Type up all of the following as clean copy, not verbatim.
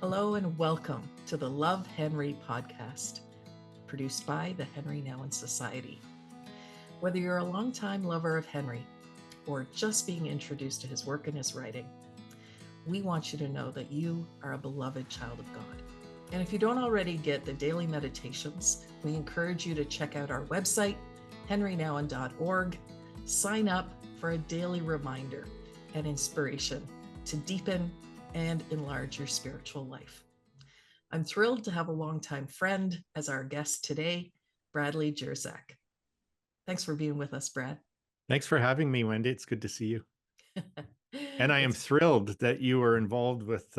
Hello and welcome to the Love Henri podcast, produced by the Henri Nouwen Society. Whether you're a longtime lover of Henri or just being introduced to his work and his writing, we want you to know that you are a beloved child of God. And if you don't already get the daily meditations, we encourage you to check out our website, henrinouwen.org. Sign up for a daily reminder and inspiration to deepen and enlarge your spiritual life. I'm thrilled to have a longtime friend as our guest today, Bradley Jersak. Thanks for being with us, Brad. Thanks for having me, Wendy. It's good to see you. And I am It's thrilled that you are involved with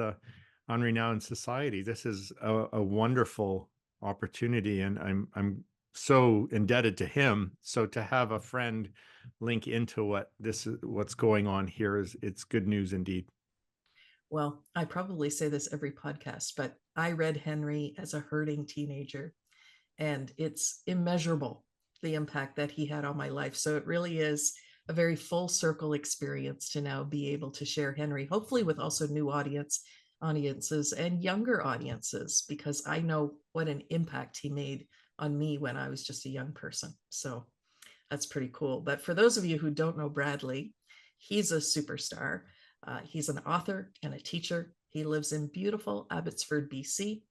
Henri Nouwen Society. This is a wonderful opportunity, and I'm so indebted to him. So to have a friend link into what's going on here it's good news indeed. Well, I probably say this every podcast, but I read Henri as a hurting teenager, and it's immeasurable the impact that he had on my life. So it really is a very full circle experience to now be able to share Henri, hopefully with also new audiences and younger audiences, because I know what an impact he made on me when I was just a young person. So that's pretty cool. But for those of you who don't know Bradley, he's a superstar. He's an author and a teacher. He lives in beautiful Abbotsford, BC.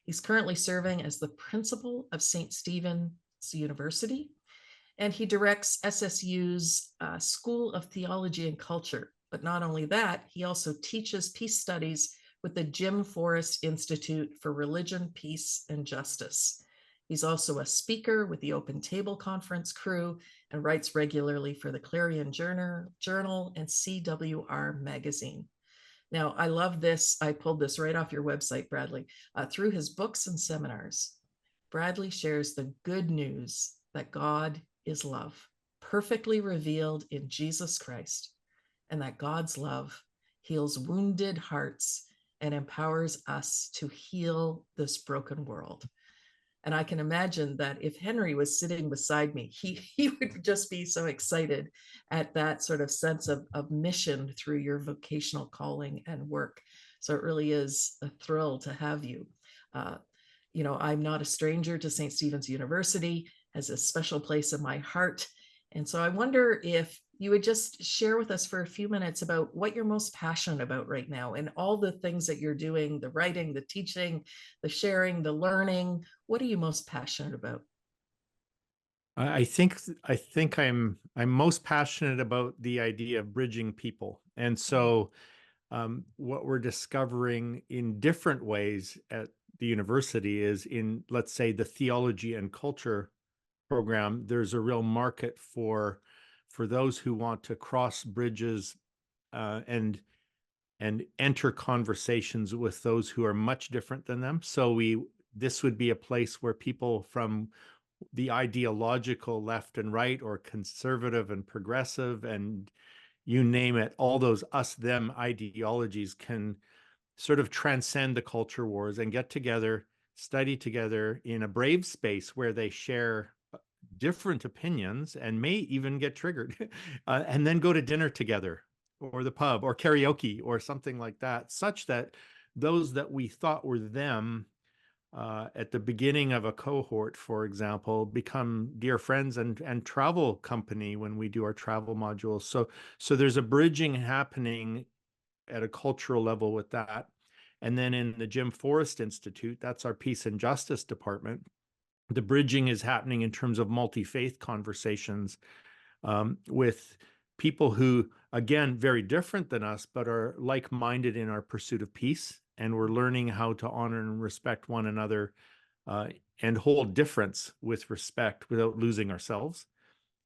He's currently serving as the principal of St. Stephen's University, and he directs SSU's School of Theology and Culture. But not only that, he also teaches peace studies with the Jim Forrest Institute for Religion, Peace, and Justice. He's also a speaker with the Open Table Conference crew and writes regularly for the Clarion Journal and CWR magazine. Now, I love this. I pulled this right off your website, Bradley. Through his books and seminars, Bradley shares the good news that God is love, perfectly revealed in Jesus Christ, and that God's love heals wounded hearts and empowers us to heal this broken world. And I can imagine that if Henri was sitting beside me, he would just be so excited at that sort of sense of mission through your vocational calling and work. So it really is a thrill to have you. Uh, I'm not a stranger to St. Stephen's University, has a special place in my heart. And so I wonder if you would just share with us for a few minutes about what you're most passionate about right now and all the things that you're doing, the writing, the teaching, the sharing, the learning. What are you most passionate about? I think I'm most passionate about the idea of bridging people. And so what we're discovering in different ways at the university is in, let's say, the theology and culture program, there's a real market for those who want to cross bridges and enter conversations with those who are much different than them. So this would be a place where people from the ideological left and right, or conservative and progressive, and you name it, all those us them ideologies can sort of transcend the culture wars and get together, study together in a brave space where they share different opinions and may even get triggered, and then go to dinner together or the pub or karaoke or something like that, such that those that we thought were them at the beginning of a cohort, for example, become dear friends and travel company when we do our travel modules. So there's a bridging happening at a cultural level with that. And then in the Jim Forrest Institute, that's our peace and justice department, the bridging is happening in terms of multi-faith conversations with people who, again, very different than us, but are like-minded in our pursuit of peace. And we're learning how to honor and respect one another and hold difference with respect without losing ourselves.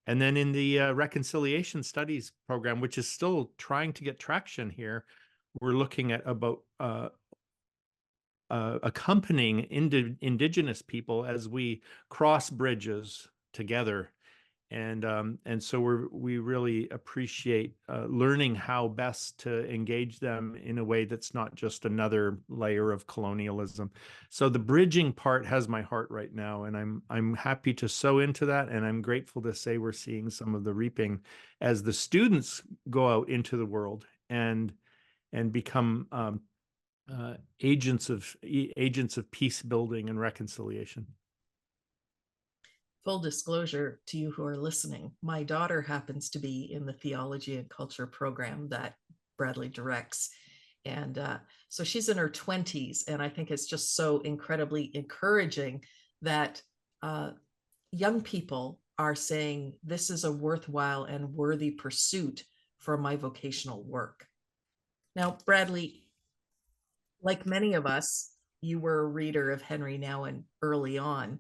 And then in the reconciliation studies program, which is still trying to get traction here, we're looking at about accompanying indigenous people as we cross bridges together. And so we really appreciate learning how best to engage them in a way that's not just another layer of colonialism. So the bridging part has my heart right now, and I'm happy to sow into that, and I'm grateful to say we're seeing some of the reaping as the students go out into the world and become agents of peace building and reconciliation. Full disclosure to you who are listening, my daughter happens to be in the theology and culture program that Bradley directs. And so she's in her 20s. And I think it's just so incredibly encouraging that young people are saying, this is a worthwhile and worthy pursuit for my vocational work. Now, Bradley, like many of us, you were a reader of Henri Nouwen early on.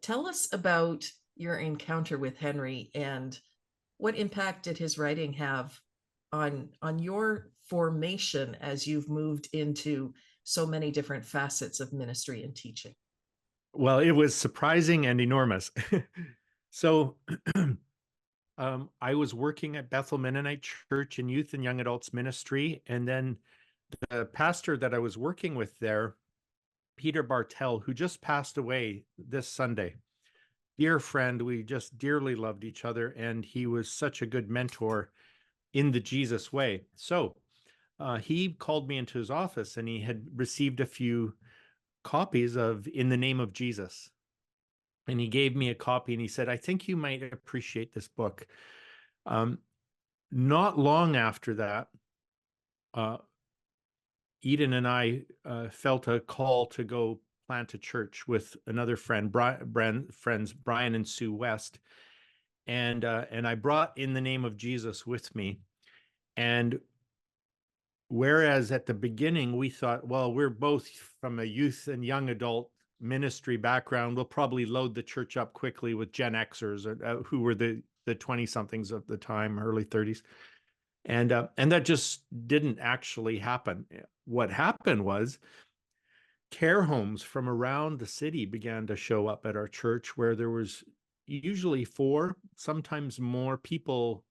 Tell us about your encounter with Henri and what impact did his writing have on your formation as you've moved into so many different facets of ministry and teaching? Well, it was surprising and enormous. So I was working at Bethel Mennonite Church in youth and young adults ministry. And then the pastor that I was working with there, Peter Bartell, who just passed away this Sunday, dear friend, we just dearly loved each other. And he was such a good mentor in the Jesus way. So he called me into his office and he had received a few copies of In the Name of Jesus. And he gave me a copy and he said, I think you might appreciate this book. Not long after that, Eden and I felt a call to go plant a church with another friend, friends Brian and Sue West. And I brought In the Name of Jesus with me. And whereas at the beginning we thought, well, we're both from a youth and young adult ministry background, we'll probably load the church up quickly with Gen Xers who were the 20-somethings of the time, early 30s. And that just didn't actually happen. What happened was care homes from around the city began to show up at our church, where there was usually 4, sometimes more people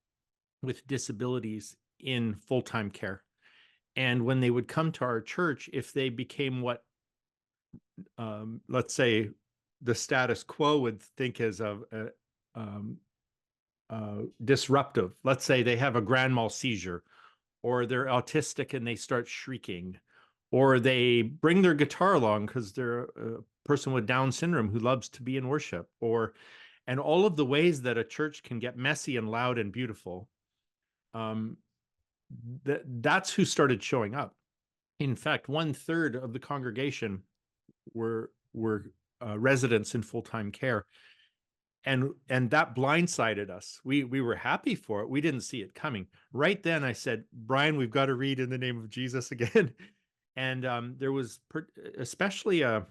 with disabilities in full-time care. And when they would come to our church, if they became what, let's say, the status quo would think as disruptive, let's say they have a grand mal seizure, or they're autistic and they start shrieking, or they bring their guitar along because they're a person with Down syndrome who loves to be in worship, and all of the ways that a church can get messy and loud and beautiful. That's who started showing up. In fact, 1/3 of the congregation were residents in full-time care, and that blindsided us. We were happy for it. We didn't see it coming. Right then, I said, Brian, we've got to read In the Name of Jesus again. And there was especially a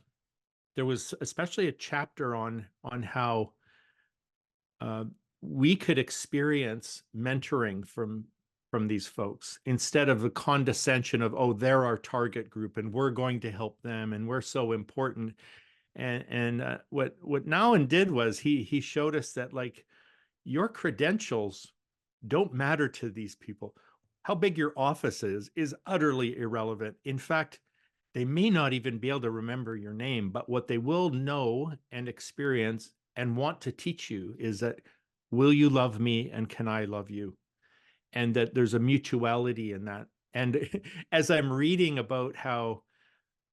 chapter on how we could experience mentoring from these folks, instead of the condescension of, oh, they're our target group and we're going to help them and we're so important. And what Nouwen did was he showed us that, like, your credentials don't matter to these people. How big your office is utterly irrelevant. In fact, they may not even be able to remember your name, but what they will know and experience and want to teach you is that, will you love me and can I love you? And that there's a mutuality in that. And as I'm reading about how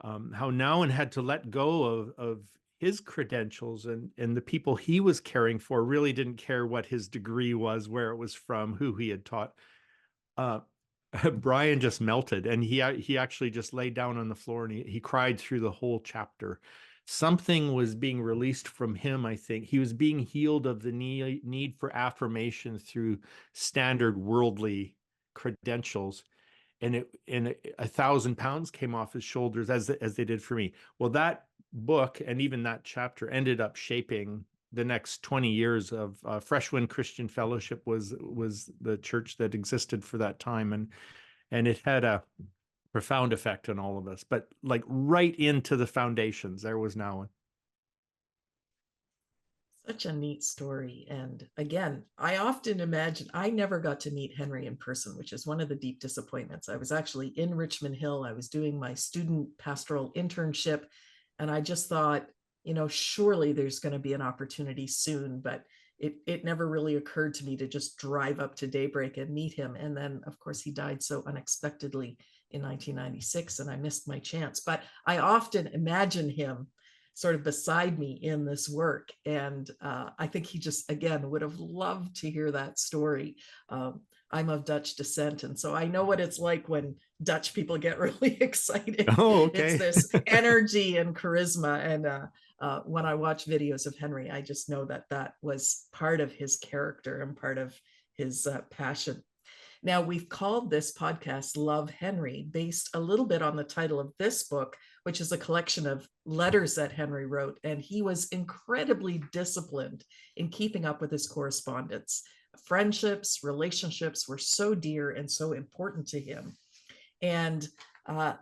Nouwen had to let go of his credentials, and the people he was caring for really didn't care what his degree was, where it was from, who he had taught. Brian just melted, and he actually just laid down on the floor and he cried through the whole chapter. Something was being released from him. I think he was being healed of the need for affirmation through standard worldly credentials, and 1,000 pounds came off his shoulders as they did for me. Well, that book and even that chapter ended up shaping the next 20 years of Fresh Wind Christian Fellowship. Was the church that existed for that time, and it had a profound effect on all of us. But like right into the foundations, there was Nouwen. Such a neat story. And again, I often imagine, I never got to meet Henri in person, which is one of the deep disappointments. I was actually in Richmond Hill. I was doing my student pastoral internship. And I just thought, surely there's going to be an opportunity soon. But it never really occurred to me to just drive up to daybreak and meet him. And then, of course, he died so unexpectedly in 1996, and I missed my chance. But I often imagine him sort of beside me in this work. And I think he just, again, would have loved to hear that story. I'm of Dutch descent, and so I know what it's like when Dutch people get really excited. Oh, It's okay. this energy and charisma. And when I watch videos of Henri, I just know that that was part of his character and part of his passion. Now, we've called this podcast Love Henri, based a little bit on the title of this book, which is a collection of letters that Henri wrote. And he was incredibly disciplined in keeping up with his correspondence. Friendships, relationships were so dear and so important to him. And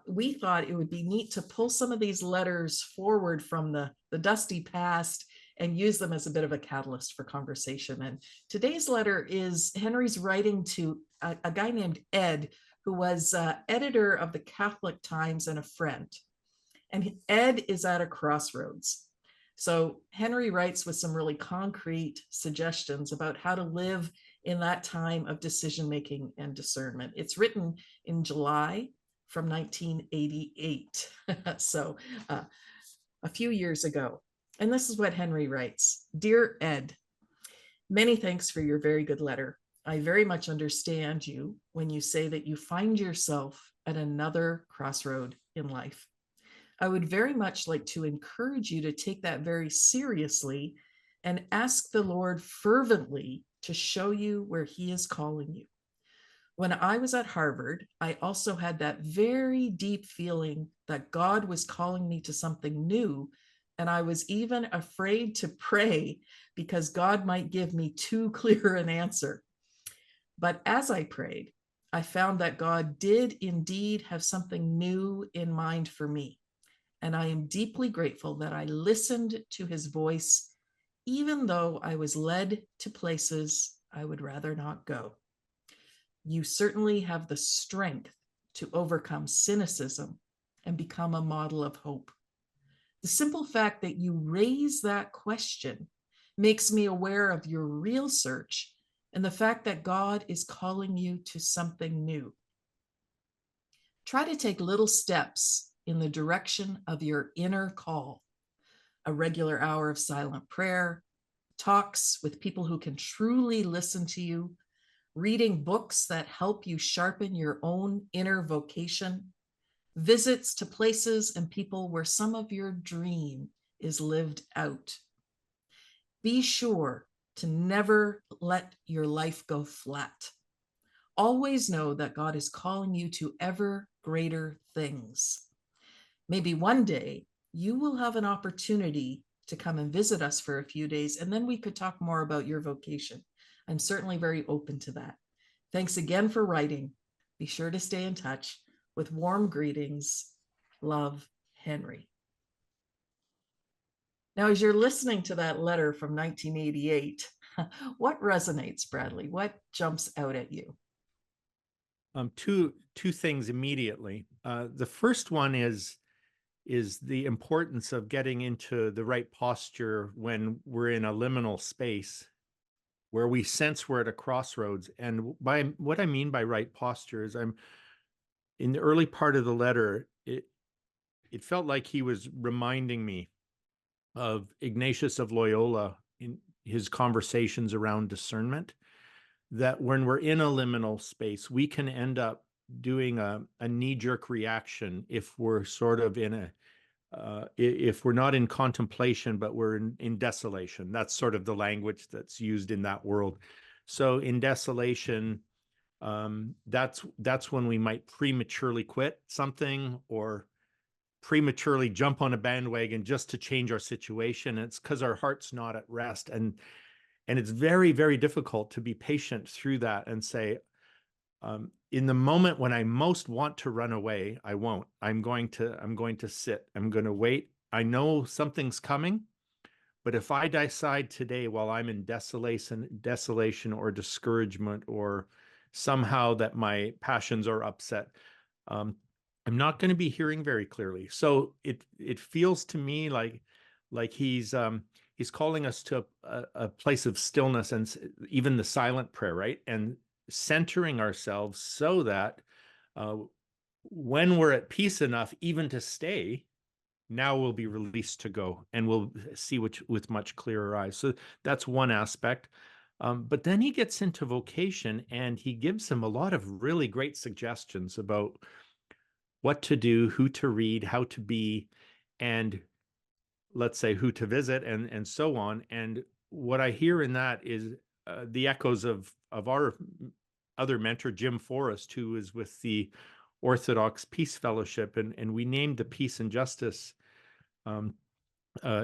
we thought it would be neat to pull some of these letters forward from the dusty past and use them as a bit of a catalyst for conversation. And today's letter is Henri's writing to a guy named Ed, who was editor of the Catholic Times and a friend. And Ed is at a crossroads. So Henri writes with some really concrete suggestions about how to live in that time of decision making and discernment. It's written in July from 1988, so a few years ago. And this is what Henri writes. Dear Ed, many thanks for your very good letter. I very much understand you when you say that you find yourself at another crossroad in life. I would very much like to encourage you to take that very seriously and ask the Lord fervently to show you where he is calling you. When I was at Harvard, I also had that very deep feeling that God was calling me to something new. And I was even afraid to pray because God might give me too clear an answer. But as I prayed, I found that God did indeed have something new in mind for me. And I am deeply grateful that I listened to his voice, even though I was led to places I would rather not go. You certainly have the strength to overcome cynicism and become a model of hope. The simple fact that you raise that question makes me aware of your real search and the fact that God is calling you to something new. Try to take little steps in the direction of your inner call. A regular hour of silent prayer, talks with people who can truly listen to you, reading books that help you sharpen your own inner vocation, visits to places and people where some of your dream is lived out. Be sure to never let your life go flat. Always know that God is calling you to ever greater things. Maybe one day you will have an opportunity to come and visit us for a few days, and then we could talk more about your vocation. I'm certainly very open to that. Thanks again for writing. Be sure to stay in touch. With warm greetings, love, Henri. Now, as you're listening to that letter from 1988, what resonates, Bradley? What jumps out at you? Two things immediately. The first one is the importance of getting into the right posture when we're in a liminal space where we sense we're at a crossroads. And by what I mean by right posture is I'm in the early part of the letter, it felt like he was reminding me of Ignatius of Loyola in his conversations around discernment, that when we're in a liminal space, we can end up doing a knee-jerk reaction if we're sort of in a if we're not in contemplation, but we're in desolation. That's sort of the language that's used in that world. So in desolation, that's when we might prematurely quit something or prematurely jump on a bandwagon just to change our situation. It's because our heart's not at rest. And it's very, very difficult to be patient through that and say, in the moment when I most want to run away, I won't. I'm going to sit. I'm going to wait. I know something's coming, but if I decide today while I'm in desolation or discouragement or somehow that my passions are upset, I'm not going to be hearing very clearly. So it feels to me like he's he's calling us to a place of stillness and even the silent prayer, right? And centering ourselves so that when we're at peace enough even to stay, now we'll be released to go and we'll see with much clearer eyes. So that's one aspect. But then he gets into vocation and he gives them a lot of really great suggestions about what to do, who to read, how to be, and let's say who to visit, and so on. And what I hear in that is the echoes of our other mentor, Jim Forrest, who is with the Orthodox Peace Fellowship, and we named the Peace and Justice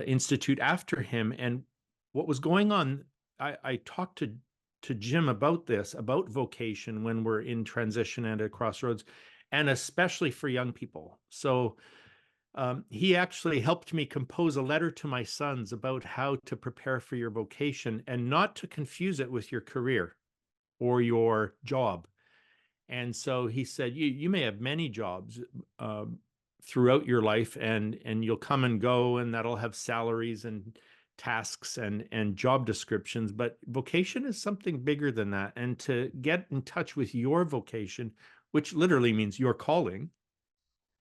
Institute after him. And what was going on, I talked to Jim about this, about vocation when we're in transition and at crossroads, and especially for young people. So he actually helped me compose a letter to my sons about how to prepare for your vocation and not to confuse it with your career or your job. And so he said, you may have many jobs throughout your life, and you'll come and go, and that'll have salaries and tasks and job descriptions. But vocation is something bigger than that. And to get in touch with your vocation, which literally means your calling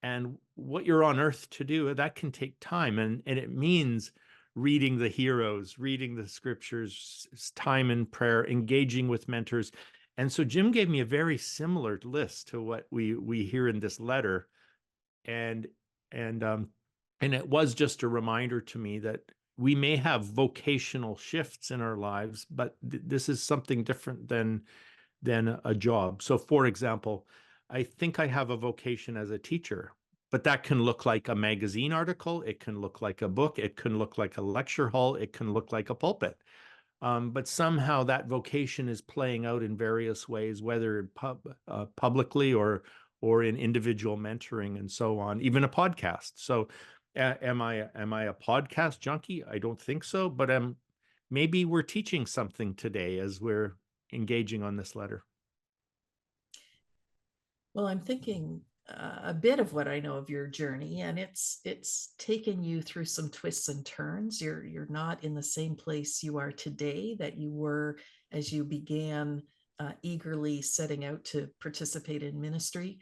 and what you're on earth to do, that can take time. And it means reading the heroes, reading the scriptures, time in prayer, engaging with mentors. And so Jim gave me a very similar list to what we hear in this letter. And it was just a reminder to me that we may have vocational shifts in our lives, but this is something different than a job. So for example, I think I have a vocation as a teacher, but that can look like a magazine article. It can look like a book. It can look like a lecture hall. It can look like a pulpit. But somehow that vocation is playing out in various ways, whether publicly or in individual mentoring and so on, even a podcast. So am I a podcast junkie? I don't think so, but maybe we're teaching something today as we're engaging on this letter. Well, I'm thinking a bit of what I know of your journey, and it's taken you through some twists and turns. You're not in the same place you are today that you were as you began eagerly setting out to participate in ministry.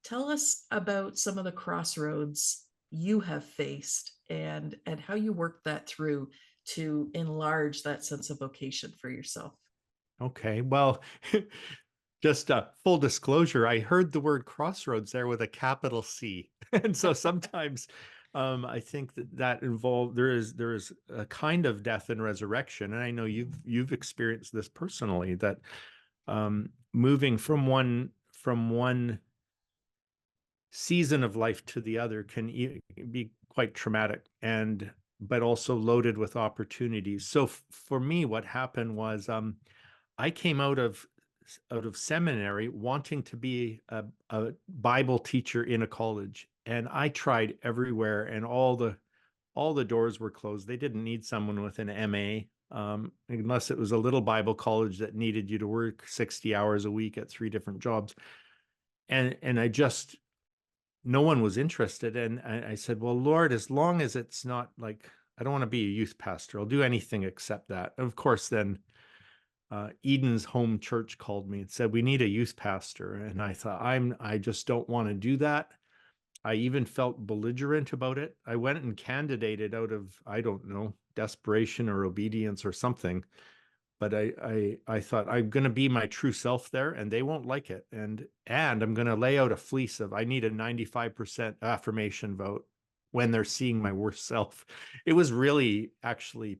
Tell us about some of the crossroads you have faced and how you worked that through to enlarge that sense of vocation for yourself. Okay, well, just full disclosure, I heard the word crossroads there with a capital C. And so sometimes I think that involved there is a kind of death and resurrection. And I know you've experienced this personally, that moving from one season of life to the other can be quite traumatic, but also loaded with opportunities. So for me, what happened was I came out of seminary wanting to be a Bible teacher in a college, and I tried everywhere, and all the doors were closed. They didn't need someone with an MA, unless it was a little Bible college that needed you to work 60 hours a week at 3 different jobs. And I just, no one was interested. And I said, well, Lord, as long as it's not like, I don't want to be a youth pastor. I'll do anything except that. Of course, then Eden's home church called me and said, we need a youth pastor. And I thought, I just don't want to do that. I even felt belligerent about it. I went and candidated out of, I don't know, desperation or obedience or something. But I thought, I'm going to be my true self there, and they won't like it. And I'm going to lay out a fleece of, I need a 95% affirmation vote when they're seeing my worst self. It was really actually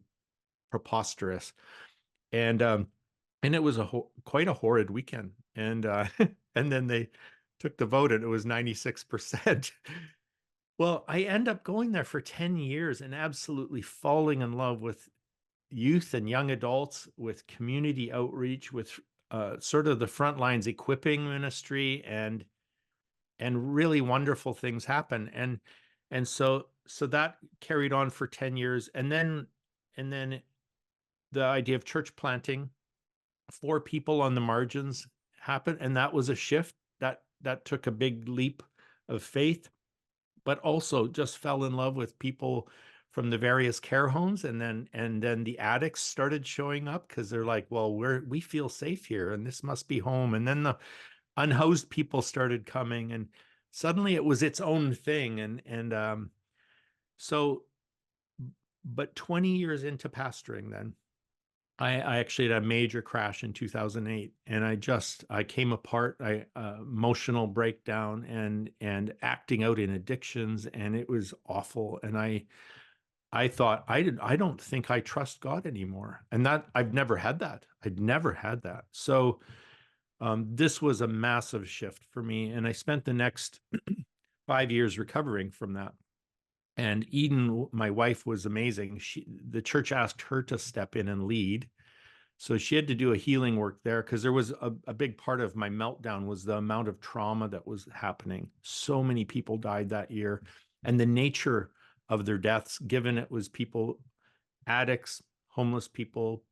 preposterous. And it was quite a horrid weekend. And and then they took the vote, and it was 96%. Well, I end up going there for 10 years and absolutely falling in love with youth and young adults, with community outreach, with sort of the front lines equipping ministry, and really wonderful things happen. And so that carried on for 10 years. And then the idea of church planting for people on the margins happened, and that was a shift that took a big leap of faith, but also just fell in love with people from the various care homes, and then the addicts started showing up because they're like, well, we feel safe here and this must be home. And then the unhoused people started coming, and suddenly it was its own thing. So, but 20 years into pastoring, then I actually had a major crash in 2008, and I came apart. Emotional breakdown and acting out in addictions, and it was awful. And I thought I don't think I trust God anymore, and that I've never had that. I'd never had that. So this was a massive shift for me, and I spent the next 5 years recovering from that. And Eden, my wife, was amazing. The church asked her to step in and lead. So she had to do a healing work there, because there was a big part of my meltdown was the amount of trauma that was happening. So many people died that year, and the nature of their deaths, given it was people, addicts, homeless people,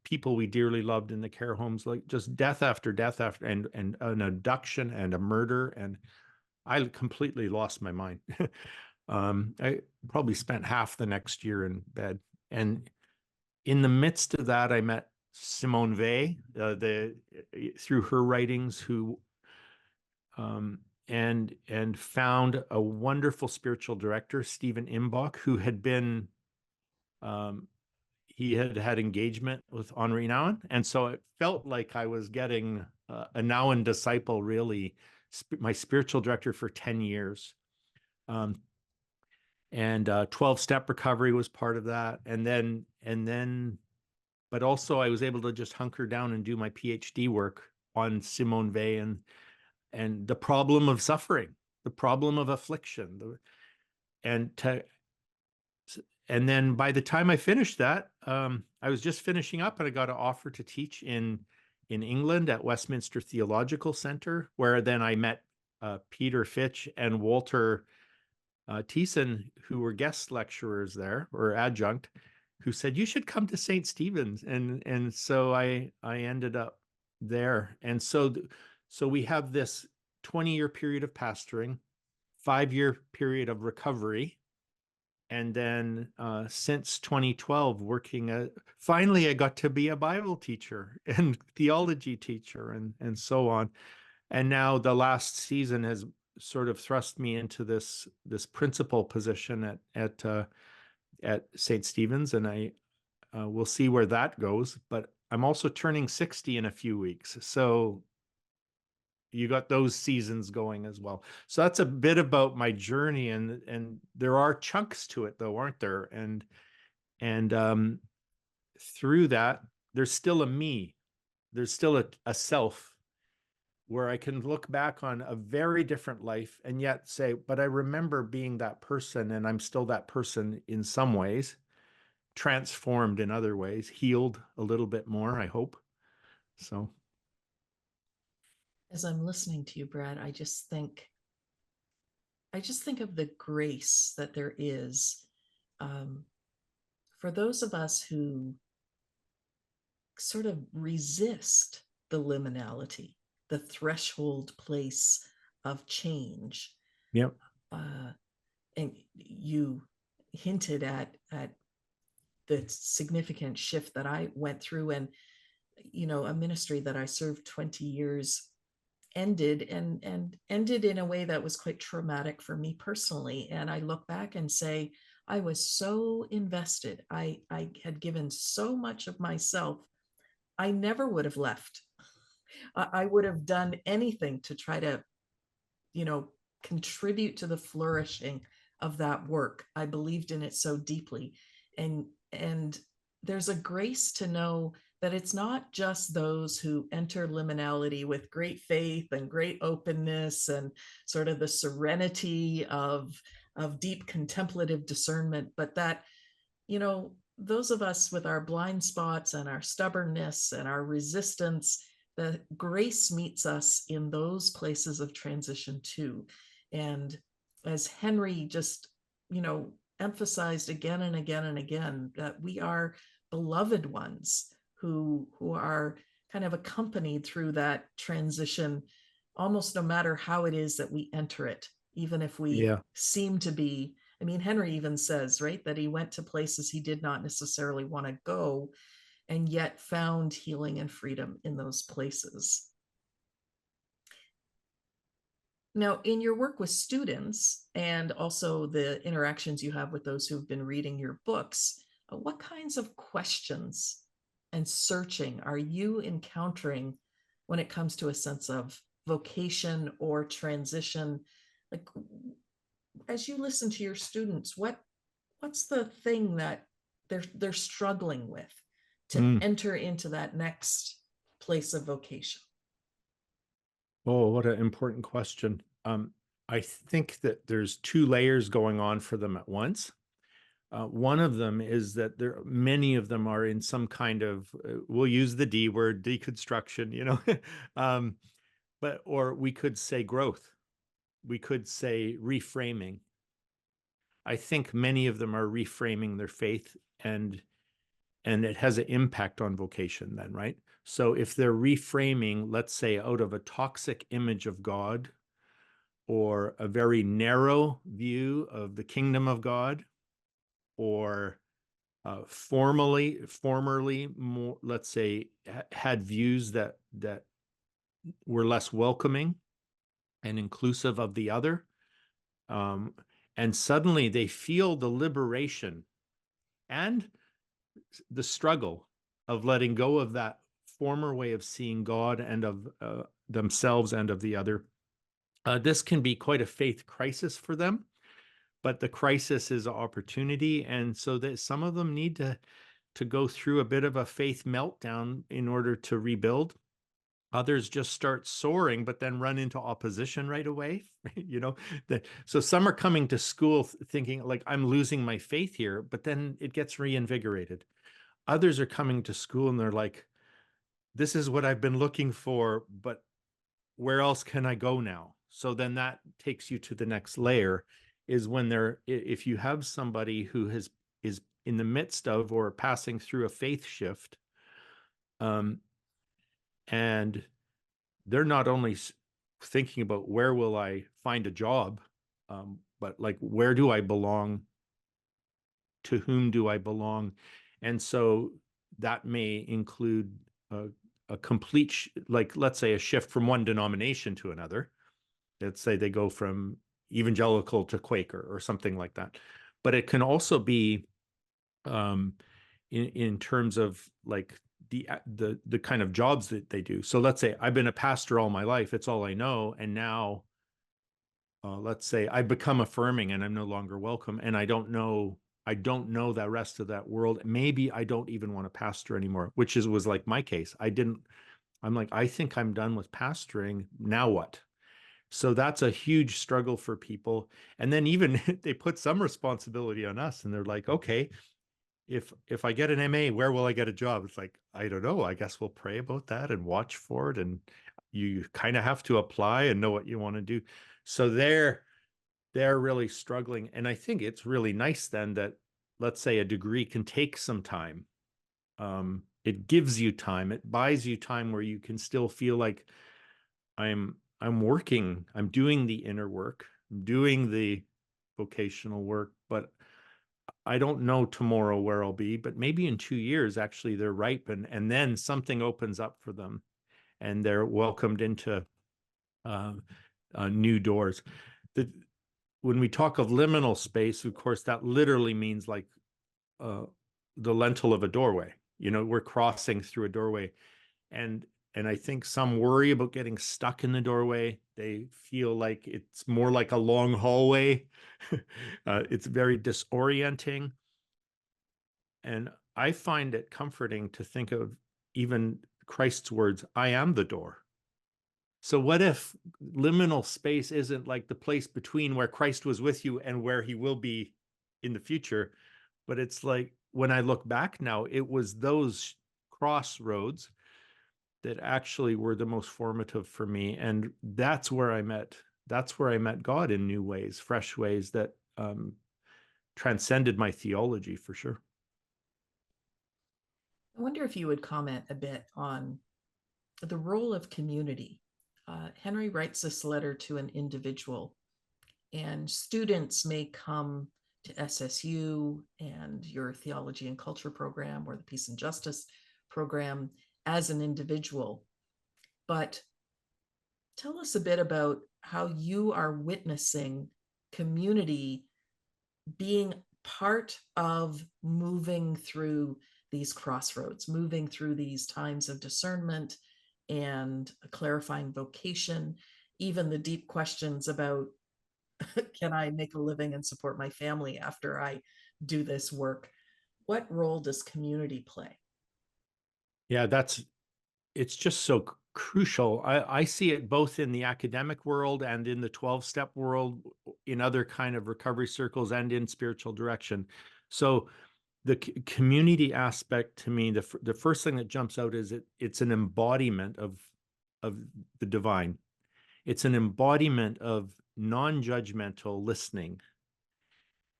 people we dearly loved in the care homes, like just death after death after, and an abduction and a murder. And I completely lost my mind. I probably spent half the next year in bed. And in the midst of that, I met Simone Weil, through her writings, who and found a wonderful spiritual director, Stephen Imbach, who had been he had engagement with Henri Nouwen, and so it felt like I was getting a Nouwen disciple, really, my spiritual director for 10 years. And 12-step recovery was part of that, and then but also I was able to just hunker down and do my PhD work on Simone Weil and the problem of suffering, the problem of affliction, and then by the time I finished that, I was just finishing up, and I got an offer to teach in England at Westminster Theological Center, where then I met Peter Fitch and Walter Thiessen, who were guest lecturers there, or adjunct, who said you should come to St. Stephen's, and so I ended up there. And so we have this 20-year period of pastoring, 5-year period of recovery, and then since 2012 working finally I got to be a Bible teacher and theology teacher and so on. And now the last season has sort of thrust me into this principal position at St. Stephen's, and I will see where that goes. But I'm also turning 60 in a few weeks, so you got those seasons going as well. So that's a bit about my journey, and there are chunks to it, though, aren't there? And through that, there's still a me, there's still a self, where I can look back on a very different life and yet say, but I remember being that person, and I'm still that person in some ways, transformed in other ways, healed a little bit more, I hope. So As I'm listening to you, Brad, I just think of the grace that there is um, for those of us who sort of resist the liminality, the threshold place of change. yeah. And you hinted at the significant shift that I went through, and a ministry that I served 20 years ended ended in a way that was quite traumatic for me personally. And I look back and say, I was so invested. I had given so much of myself. I never would have left. I would have done anything to try to, contribute to the flourishing of that work. I believed in it so deeply. And there's a grace to know that it's not just those who enter liminality with great faith and great openness and sort of the serenity of deep contemplative discernment, but that, those of us with our blind spots and our stubbornness and our resistance, the grace meets us in those places of transition too. And as Henri just, emphasized again and again and again, that we are beloved ones who are kind of accompanied through that transition, almost no matter how it is that we enter it, even if we Yeah. seem to be I mean, Henri even says, right, that he went to places he did not necessarily want to go and yet found healing and freedom in those places. Now, in your work with students and also the interactions you have with those who've been reading your books, what kinds of questions and searching are you encountering when it comes to a sense of vocation or transition? Like, as you listen to your students, what's the thing that they're struggling with to Mm. enter into that next place of vocation? Oh, what an important question. I think that there's two layers going on for them at once. One of them is that many of them are in some kind of, we'll use the D word, deconstruction, um, or we could say growth. We could say reframing. I think many of them are reframing their faith, and it has an impact on vocation then, right? So if they're reframing, let's say, out of a toxic image of God or a very narrow view of the kingdom of God, or formerly more, let's say, had views that were less welcoming and inclusive of the other, um, and suddenly they feel the liberation and the struggle of letting go of that former way of seeing God and of themselves and of the other. This can be quite a faith crisis for them, but the crisis is an opportunity, and so that some of them need to go through a bit of a faith meltdown in order to rebuild. Others just start soaring, but then run into opposition right away. So some are coming to school thinking like, I'm losing my faith here, but then it gets reinvigorated. Others are coming to school and they're like, this is what I've been looking for, but where else can I go now? So then that takes you to the next layer, is when if you have somebody who is in the midst of or passing through a faith shift, and they're not only thinking about where will I find a job, but like, where do I belong? To whom do I belong? And so that may include a complete, like, let's say, a shift from one denomination to another. Let's say they go from evangelical to Quaker or something like that. But it can also be in terms of like the kind of jobs that they do. So let's say I've been a pastor all my life, it's all I know, and now let's say I become affirming and I'm no longer welcome, and I don't know the rest of that world. Maybe I don't even want to pastor anymore, which was like my case. I'm like, I think I'm done with pastoring. Now what? So that's a huge struggle for people. And then even they put some responsibility on us, and they're like, okay, if I get an MA, where will I get a job? It's like, I don't know. I guess we'll pray about that and watch for it. And you kind of have to apply and know what you want to do. So they're really struggling. And I think it's really nice then that, let's say, a degree can take some time. It gives you time. It buys you time where you can still feel like I'm working, I'm doing the inner work, I'm doing the vocational work, but I don't know tomorrow where I'll be, but maybe in 2 years, actually, they're ripe, and then something opens up for them and they're welcomed into uh, new doors. When we talk of liminal space, of course, that literally means like the lintel of a doorway. We're crossing through a doorway, and I think some worry about getting stuck in the doorway. They feel like it's more like a long hallway. It's very disorienting. And I find it comforting to think of even Christ's words, I am the door. So what if liminal space isn't like the place between where Christ was with you and where he will be in the future, but it's like, when I look back now, it was those crossroads that actually were the most formative for me. And that's where I met God in new ways, fresh ways that transcended my theology for sure. I wonder if you would comment a bit on the role of community. Henri writes this letter to an individual, and students may come to SSU and your theology and culture program or the peace and justice program as an individual. But tell us a bit about how you are witnessing community being part of moving through these crossroads, moving through these times of discernment and a clarifying vocation, even the deep questions about can I make a living and support my family after I do this work? What role does community play? Yeah, it's just so crucial. I see it both in the academic world and in the 12-step world, in other kind of recovery circles and in spiritual direction. So the community aspect to me, the first thing that jumps out is it's an embodiment of the divine. It's an embodiment of non-judgmental listening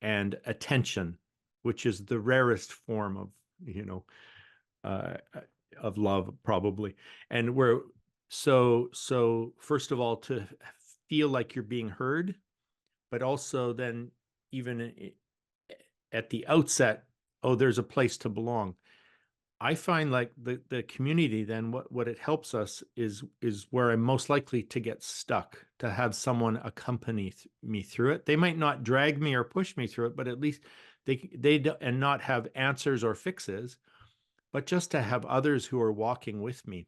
and attention, which is the rarest form of, uh, of love, probably. And so first of all, to feel like you're being heard, but also then even at the outset, oh, there's a place to belong. I find like the community, then what it helps us is where I'm most likely to get stuck, to have someone accompany me through it. They might not drag me or push me through it, but at least and not have answers or fixes, but just to have others who are walking with me.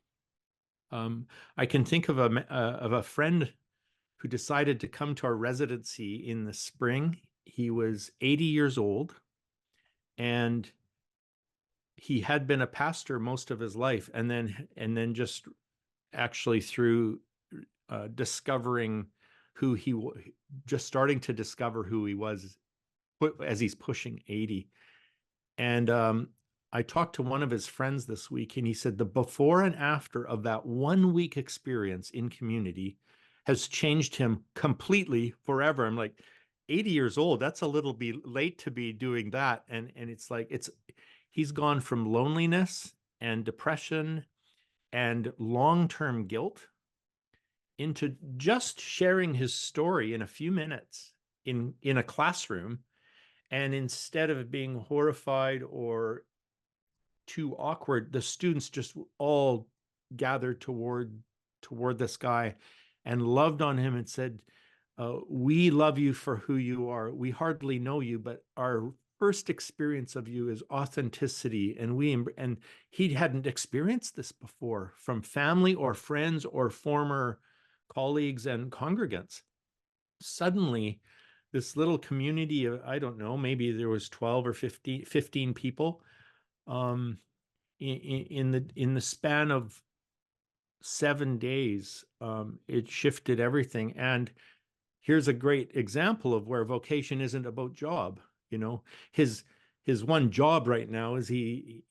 I can think of a friend who decided to come to our residency in the spring. He was 80 years old, and he had been a pastor most of his life, and then just actually through discovering who he was, just starting to discover who he was as he's pushing 80. And I talked to one of his friends this week, and he said the before and after of that 1 week experience in community has changed him completely forever. I'm like, 80 years old, that's a little bit late to be doing that. And it's like he's gone from loneliness and depression and long-term guilt into just sharing his story in a few minutes in a classroom. And instead of being horrified or too awkward, the students just all gathered toward this guy and loved on him and said, we love you for who you are. We hardly know you, but our first experience of you is authenticity. And he hadn't experienced this before from family or friends or former colleagues and congregants. Suddenly, this little community of, I don't know, maybe there was 12 or 15 people, in the span of 7 days, it shifted everything. And here's a great example of where vocation isn't about job. His one job right now is he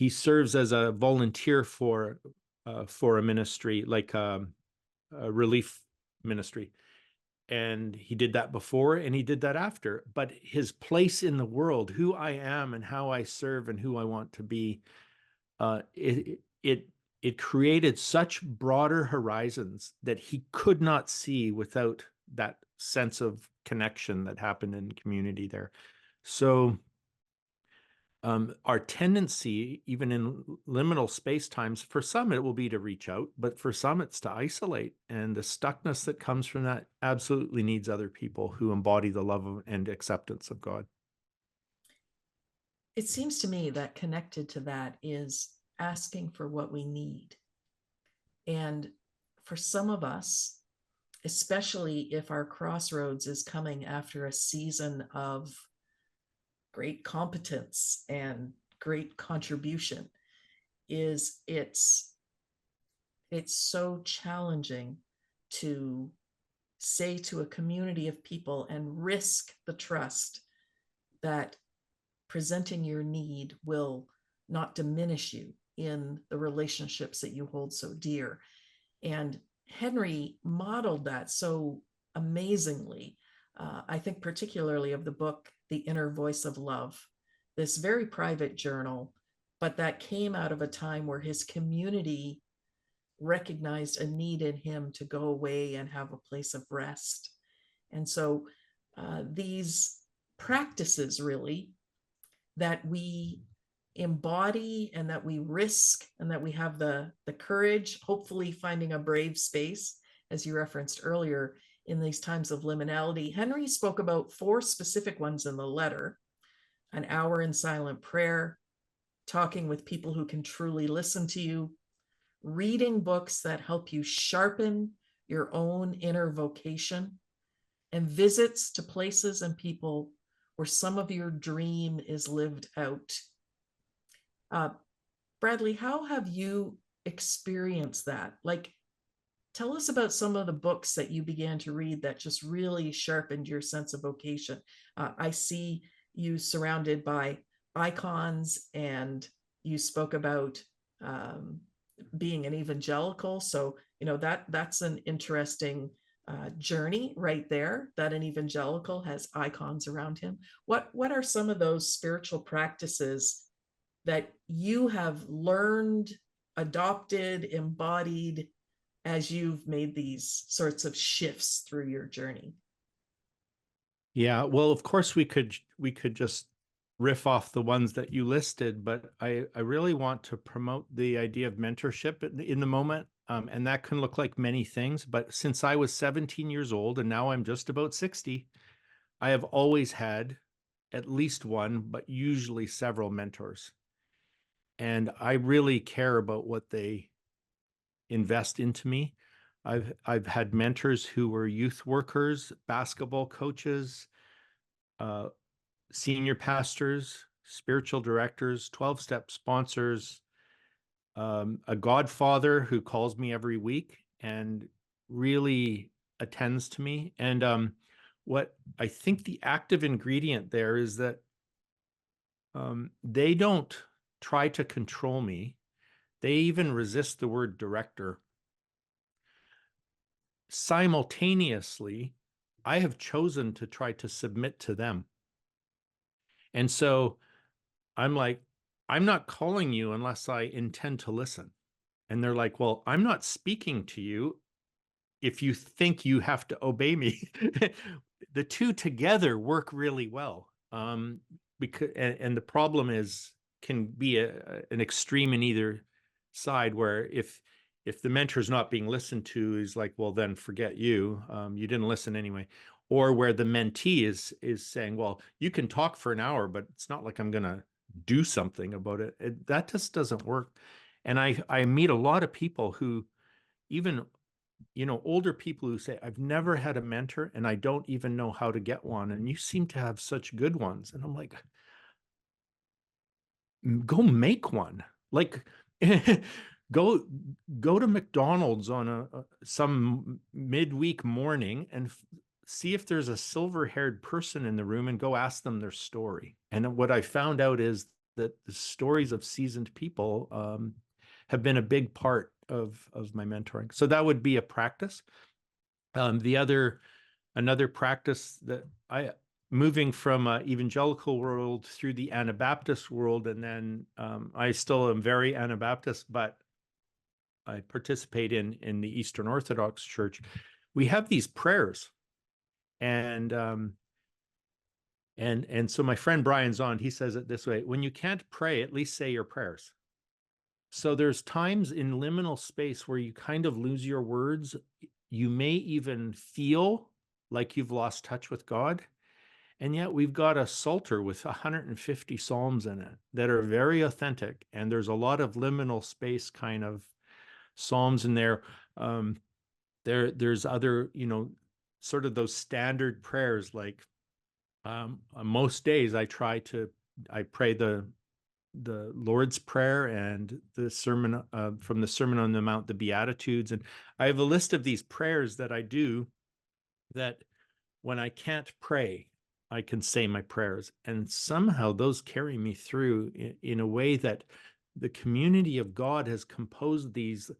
serves as a volunteer for a ministry, like a relief ministry. And he did that before and he did that after. But his place in the world, who I am and how I serve and who I want to be, it created such broader horizons that he could not see without that sense of connection that happened in community there. So our tendency, even in liminal space times, for some it will be to reach out, but for some it's to isolate. And the stuckness that comes from that absolutely needs other people who embody the love and acceptance of God. It seems to me that connected to that is asking for what we need. And for some of us, especially if our crossroads is coming after a season of great competence and great contribution, is it's so challenging to say to a community of people and risk the trust that presenting your need will not diminish you in the relationships that you hold so dear. And Henri modeled that so amazingly. I think particularly of the book, The Inner Voice of Love, this very private journal, but that came out of a time where his community recognized a need in him to go away and have a place of rest. And so these practices really that we embody and that we risk and that we have the courage, hopefully finding a brave space, as you referenced earlier, in these times of liminality. Henri spoke about 4 specific ones in the letter: an hour in silent prayer, talking with people who can truly listen to you, reading books that help you sharpen your own inner vocation, and visits to places and people where some of your dream is lived out. Uh, Bradley, how have you experienced that? Like, tell us about some of the books that you began to read that just really sharpened your sense of vocation. I see you surrounded by icons, and you spoke about being an evangelical. So, that's an interesting journey right there, that an evangelical has icons around him. What are some of those spiritual practices that you have learned, adopted, embodied as you've made these sorts of shifts through your journey? Yeah, well, of course we could just riff off the ones that you listed, but I really want to promote the idea of mentorship in the moment. And that can look like many things, but since I was 17 years old and now I'm just about 60, I have always had at least one, but usually several mentors. And I really care about what they invest into me. I've had mentors who were youth workers, basketball coaches, senior pastors, spiritual directors, 12-step sponsors, a godfather who calls me every week and really attends to me. And what I think the active ingredient there is that they don't try to control me. They even resist the word director. Simultaneously, I have chosen to try to submit to them. And so I'm like, I'm not calling you unless I intend to listen. And they're like, well, I'm not speaking to you if you think you have to obey me. The two together work really well. Because and the problem is can be an extreme in either side, where if the mentor is not being listened to, is like, well, then forget you. You didn't listen anyway. Or where the mentee is saying, well, you can talk for an hour, but it's not like I'm going to do something about it. That just doesn't work. And I meet a lot of people who, even older people, who say, I've never had a mentor and I don't even know how to get one. And you seem to have such good ones. And I'm like, go make one. Like, go to McDonald's on some midweek morning and see if there's a silver-haired person in the room and go ask them their story. And what I found out is that the stories of seasoned people have been a big part of my mentoring. So that would be a practice. Another practice that moving from evangelical world through the Anabaptist world, and then I still am very Anabaptist, but I participate in the Eastern Orthodox Church. We have these prayers, and so my friend Brian Zond, he says it this way: when you can't pray, at least say your prayers. So there's times in liminal space where you kind of lose your words. You may even feel like you've lost touch with God. And yet we've got a Psalter with 150 Psalms in it that are very authentic. And there's a lot of liminal space kind of Psalms in there. There's other, sort of those standard prayers, like on most days I pray the Lord's Prayer and the sermon from the Sermon on the Mount, the Beatitudes. And I have a list of these prayers that I do, that when I can't pray, I can say my prayers. And somehow those carry me through in a way that the community of God has composed these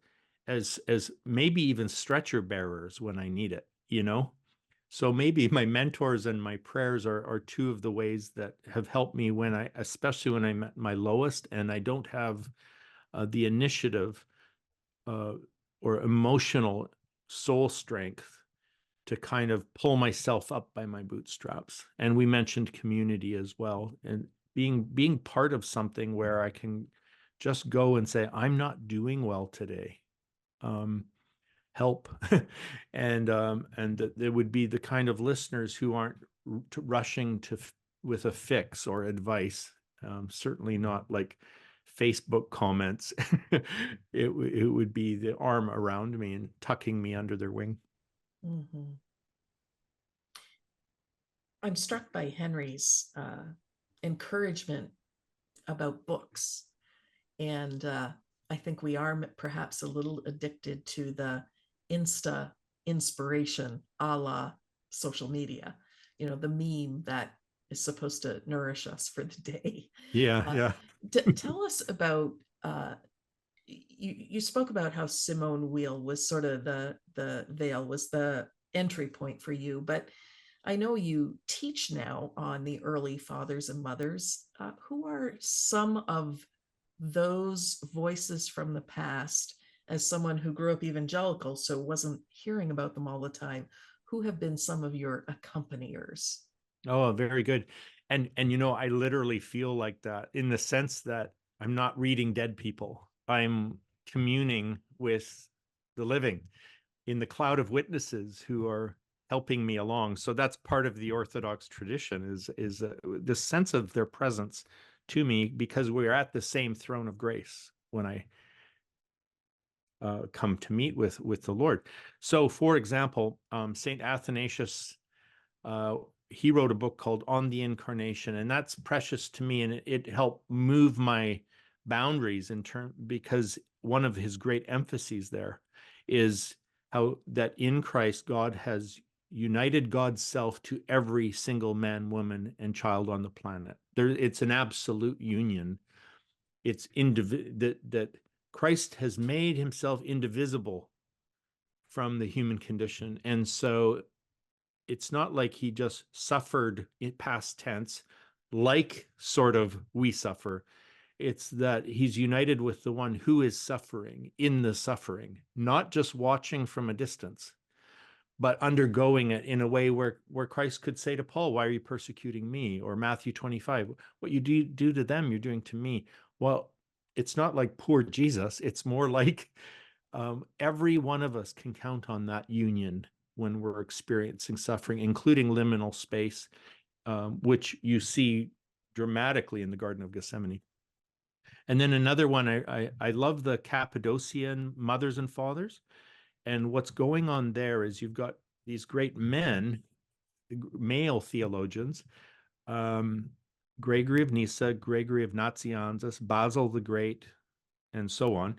as maybe even stretcher bearers when I need it, So maybe my mentors and my prayers are two of the ways that have helped me especially when I'm at my lowest and I don't have the initiative or emotional soul strength kind of pull myself up by my bootstraps. And we mentioned community as well, and being part of something where I can just go and say, I'm not doing well today. Help. And that there would be the kind of listeners who aren't rushing with a fix or advice. Certainly not like Facebook comments. It would be the arm around me and tucking me under their wing. Mm-hmm. I'm struck by Henri's encouragement about books. And I think we are perhaps a little addicted to the Insta inspiration a la social media, the meme that is supposed to nourish us for the day. Yeah, Uh, yeah. Tell us about, you spoke about how Simone Weil was sort of the veil, was the entry point for you, but I know you teach now on the early fathers and mothers. Who are some of those voices from the past, as someone who grew up evangelical, so wasn't hearing about them all the time? Who have been some of your accompaniers? Oh, very good. And I literally feel like that in the sense that I'm not reading dead people. I'm communing with the living in the cloud of witnesses who are helping me along. So that's part of the Orthodox tradition is the sense of their presence to me, because we're at the same throne of grace when I come to meet with the Lord. So, for example, Saint Athanasius, he wrote a book called On the Incarnation, and that's precious to me, and it helped move my boundaries because one of his great emphases there is how that in Christ God has united God's self to every single man, woman, and child on the planet. It's an absolute union. It's that Christ has made himself indivisible from the human condition, and so it's not like he just suffered in past tense, like sort of we suffer. It's that he's united with the one who is suffering in the suffering, not just watching from a distance, but undergoing it in a way where Christ could say to Paul, why are you persecuting me? Or Matthew 25, what you do to them, you're doing to me. Well, it's not like poor Jesus. It's more like every one of us can count on that union when we're experiencing suffering, including liminal space, which you see dramatically in the Garden of Gethsemane. And then another one, I love the Cappadocian mothers and fathers. And what's going on there is you've got these great men, male theologians, Gregory of Nyssa, Gregory of Nazianzus, Basil the Great, and so on.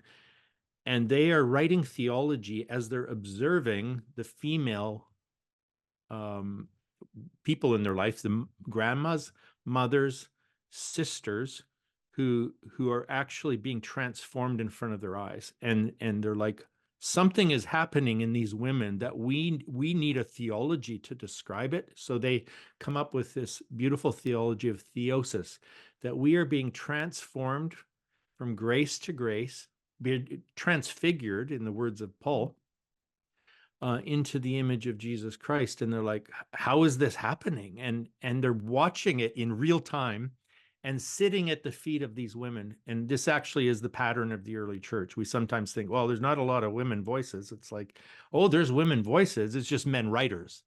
And they are writing theology as they're observing the female people in their life, the grandmas, mothers, sisters, who are actually being transformed in front of their eyes, and they're like, something is happening in these women that we need a theology to describe it. So they come up with this beautiful theology of theosis, that we are being transformed from grace to grace, be transfigured, in the words of Paul, into the image of Jesus Christ. And they're like, how is this happening? And they're watching it in real time and sitting at the feet of these women. And this actually is the pattern of the early church. We sometimes think, well, there's not a lot of women voices. It's like, oh, there's women voices. It's just men writers.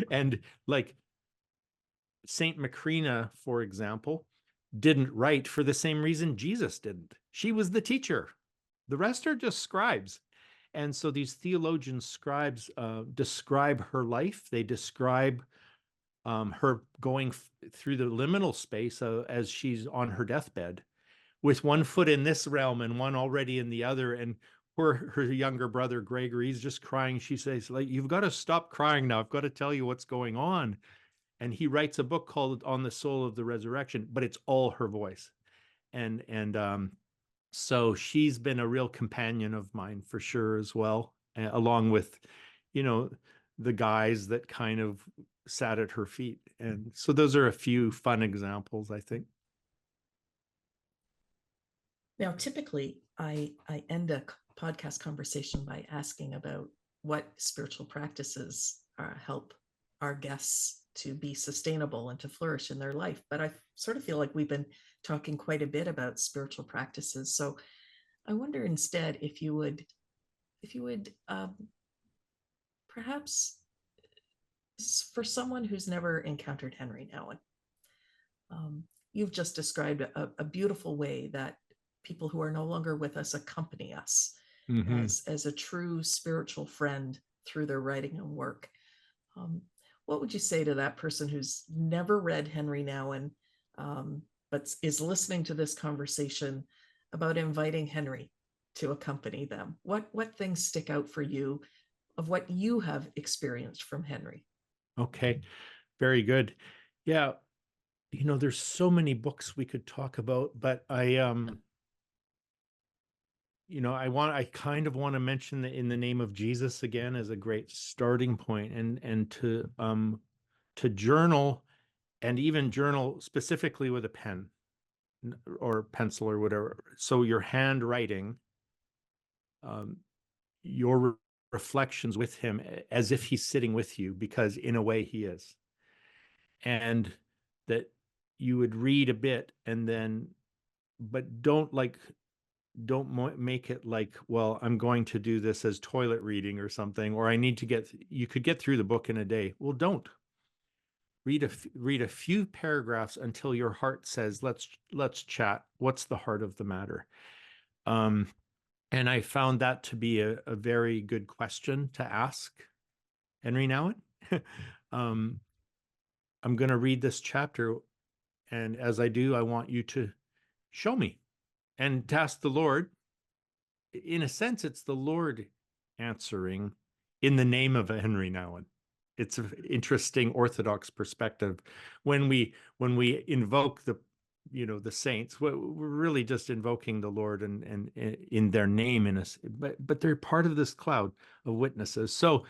And like Saint Macrina, for example, didn't write for the same reason Jesus didn't. She was the teacher. The rest are just scribes. And so these theologian scribes describe her life. They describe her going through the liminal space as she's on her deathbed, with one foot in this realm and one already in the other. And her younger brother, Gregory, is just crying. She says, like, you've got to stop crying now. I've got to tell you what's going on. And he writes a book called On the Soul of the Resurrection, but it's all her voice. And so she's been a real companion of mine for sure as well, along with, the guys that kind of sat at her feet. And so those are a few fun examples, I think. Now, typically, I end a podcast conversation by asking about what spiritual practices help our guests to be sustainable and to flourish in their life. But I sort of feel like we've been talking quite a bit about spiritual practices. So I wonder instead if you would perhaps, for someone who's never encountered Henri Nouwen, you've just described a beautiful way that people who are no longer with us accompany us Mm-hmm. as a true spiritual friend through their writing and work. Um, what would you say to that person who's never read Henri Nouwen, but is listening to this conversation about inviting Henri to accompany them? What things stick out for you of what you have experienced from Henri? Okay, very good. Yeah, there's so many books we could talk about, but I kind of want to mention that In the Name of Jesus again as a great starting point, and to journal, and even journal specifically with a pen or pencil or whatever. So your handwriting, your reflections with him as if he's sitting with you, because in a way he is. And that you would read a bit and then, but don't make it like, well, I'm going to do this as toilet reading or something, or you could get through the book in a day. Well, don't read a few paragraphs until your heart says, let's chat. What's the heart of the matter? And I found that to be a very good question to ask Henri Nouwen. I'm going to read this chapter, and as I do, I want you to show me, and to ask the Lord. In a sense, it's the Lord answering in the name of Henri Nouwen. It's an interesting Orthodox perspective. When we invoke the saints, we're really just invoking the Lord and in their name, but they're part of this cloud of witnesses. So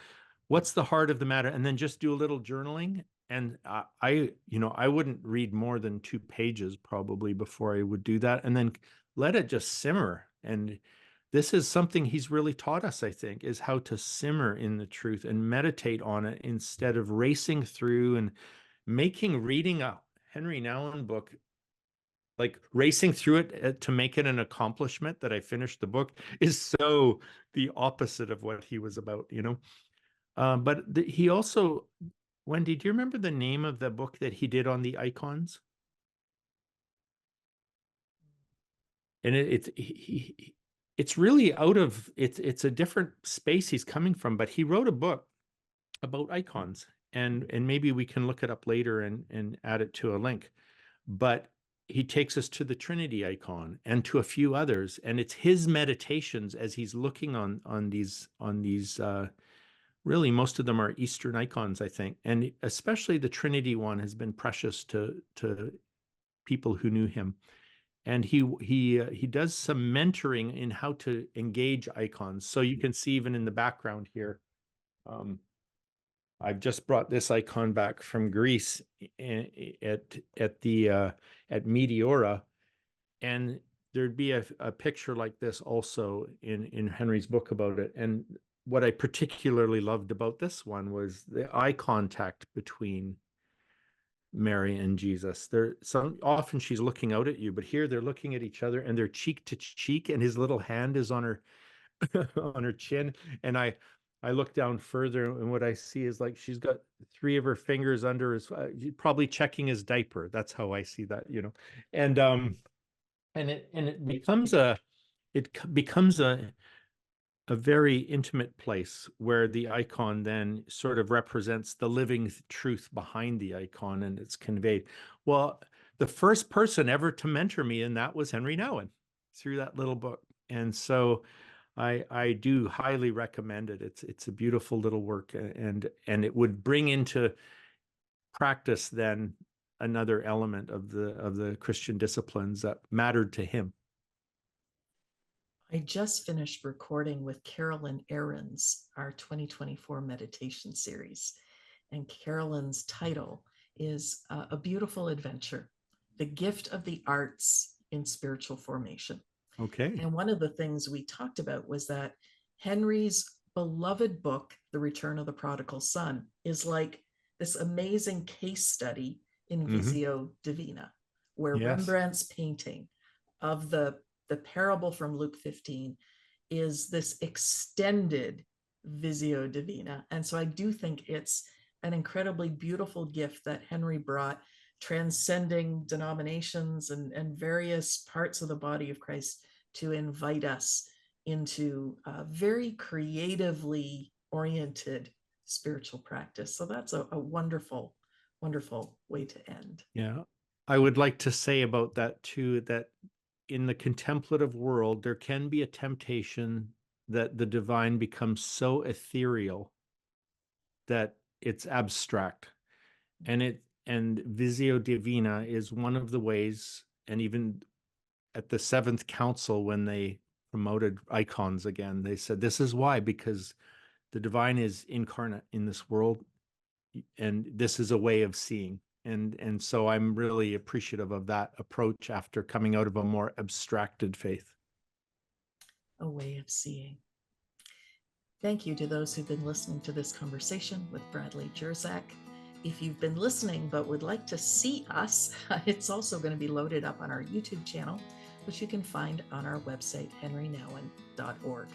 what's the heart of the matter? And then just do a little journaling. And I wouldn't read more than 2 pages probably before I would do that, and then let it just simmer. And this is something he's really taught us, I think, is how to simmer in the truth and meditate on it instead of racing through and reading a Henri Nouwen book, like racing through it to make it an accomplishment that I finished the book, is so the opposite of what he was about. But he also, Wendy, do you remember the name of the book that he did on the icons? And it's really it's a different space he's coming from, but he wrote a book about icons, and maybe we can look it up later and add it to a link. But he takes us to the Trinity icon and to a few others, and it's his meditations as he's looking on these really, most of them are Eastern icons, I think, and especially the Trinity one has been precious to people who knew him. And he does some mentoring in how to engage icons. So you can see even in the background here, I've just brought this icon back from Greece at Meteora, and there'd be a picture like this also in Henri's book about it. And what I particularly loved about this one was the eye contact between Mary and Jesus. Often she's looking out at you, but here they're looking at each other and they're cheek to cheek, and his little hand is on her on her chin. And I look down further, and what I see is like she's got 3 of her fingers under his, probably checking his diaper. That's how I see that, And it becomes a very intimate place where the icon then sort of represents the living truth behind the icon, and it's conveyed. Well, the first person ever to mentor me in that was Henri Nouwen through that little book. And so I do highly recommend it. It's a beautiful little work, and it would bring into practice then another element of the Christian disciplines that mattered to him. I just finished recording with Carolyn Ahrens, our 2024 meditation series. And Carolyn's title is A Beautiful Adventure, The Gift of the Arts in Spiritual Formation. Okay. And one of the things we talked about was that Henri's beloved book, The Return of the Prodigal Son, is like this amazing case study in Hmm. Visio Divina, where Yes. Rembrandt's painting of the parable from Luke 15 is this extended Visio Divina. And so I do think it's an incredibly beautiful gift that Henri brought, transcending denominations and various parts of the body of Christ, to invite us into a very creatively oriented spiritual practice. So that's a wonderful, wonderful way to end. Yeah. I would like to say about that too, that in the contemplative world, there can be a temptation that the divine becomes so ethereal that it's abstract. And Visio Divina is one of the ways, and even at the Seventh Council, when they promoted icons again, they said this is why, because the divine is incarnate in this world, and this is a way of seeing. And so I'm really appreciative of that approach after coming out of a more abstracted faith. A way of seeing. Thank you to those who've been listening to this conversation with Bradley Jersak. If you've been listening but would like to see us, it's also going to be loaded up on our YouTube channel, which you can find on our website, henrinouwen.org.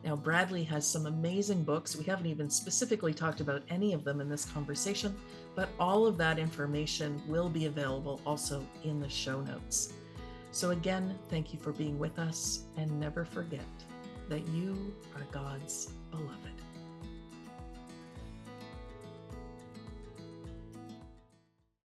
Now, Bradley has some amazing books. We haven't even specifically talked about any of them in this conversation, but all of that information will be available also in the show notes. So again, thank you for being with us, and never forget that you are God's beloved.